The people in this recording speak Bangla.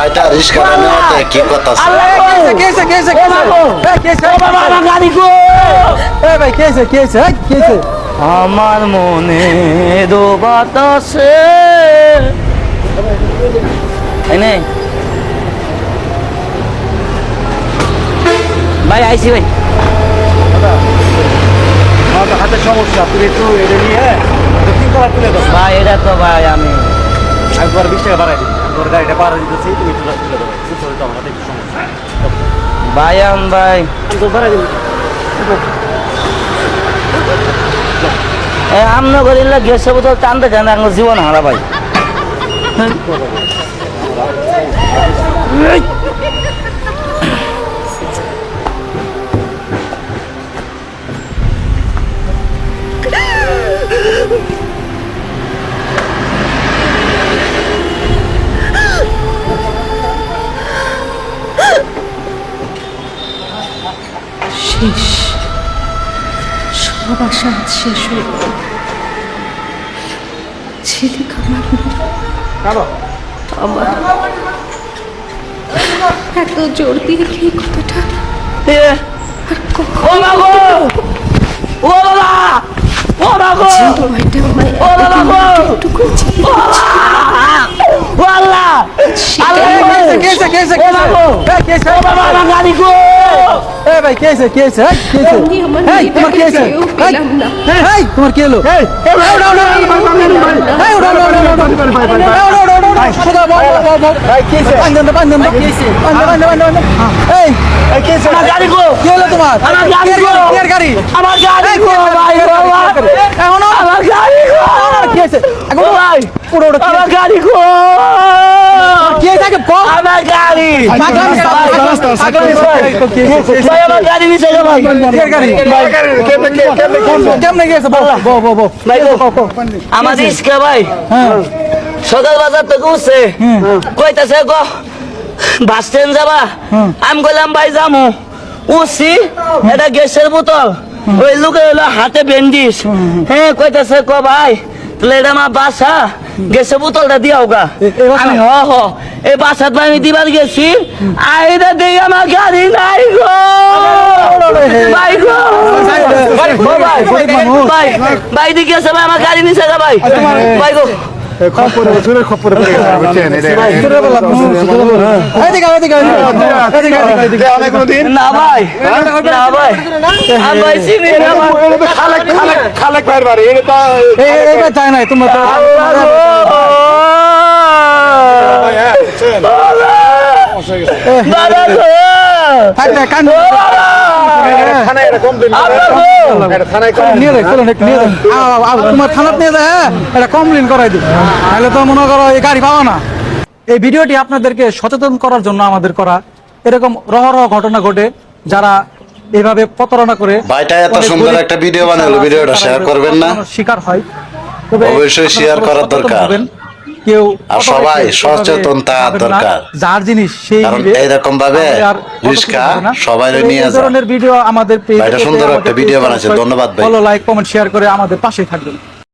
ভাইটা রিস্কা নেওয়াতে কি কথা আছে? আমার মনে দো বাতাসে ভাই আইসি ভাই হাতের সমস্যা তুই একটু এটা নিয়ে তুলে দাও ভাই এটা তো ভাই আমি একবার 20 টাকা বাড়াই দিবি তোর গাড়িটা পাড়া দিতেছি তুমি একটু তুলে দেবো সুস্থ আমার হাতে একটু সমস্যা ভাই ভাই তো বাড়াই দিবি আমন করিলে গ্যাসে বোতল টানতে কেন আমার জীবন হারা ভাই শেষ সব আশা শেষ হয়ে গেল ছেলে আমার এত জোর দিয়ে কি কথাটা আর কখন আমাদের ইসকা ভাই সকাল বাজার থেকে উঠছে কইতাছে গো বাস স্ট্যান্ড যাবা আমি কইলাম ভাই যামু উঠছি এটা গ্যাসের বোতল ওই লোকে হলো হাতে ব্যান্ডিজ হ্যাঁ কইতাছে ক ভাই তাহলে এটা আমার বাসা গ্যাসের বোতলটা দিয়াও গা আমি হ এই বাসাত আমি দিবার গেছি আইদা দেই আমার গাড়ি নাই গো ভাই গো ভাই ভাই দিকে আছে ভাই আমার গাড়ি নিচে যা ভাই ভাই গো না ভাই না ভাই ভাই চিনি খালেক ভাইয়ের বাড়ি এটা চাই নাই তোমরা এই ভিডিওটি আপনাদেরকে সচেতন করার জন্য আমাদের করা। এরকম রহরহ ঘটনা ঘটে যারা এইভাবে প্রতারণা করে ভাইটা এত সুন্দর একটা ভিডিও বানালো, ভিডিওটা শেয়ার করবেন না? শিকার হয় অবশ্যই শেয়ার করার দরকার। কেউ আর সবাই সচেতন থাকা দরকার, যার জিনিস সেই কারণ এইরকম ভাবে রিস্কা সবাই নিয়ে যায়। ধরনের ভিডিও আমাদের পেজে সুন্দর একটা ভিডিও বানাচ্ছে। ধন্যবাদ ভাই। ফলো, লাইক, কমেন্ট, শেয়ার করে আমাদের পাশে থাকবেন।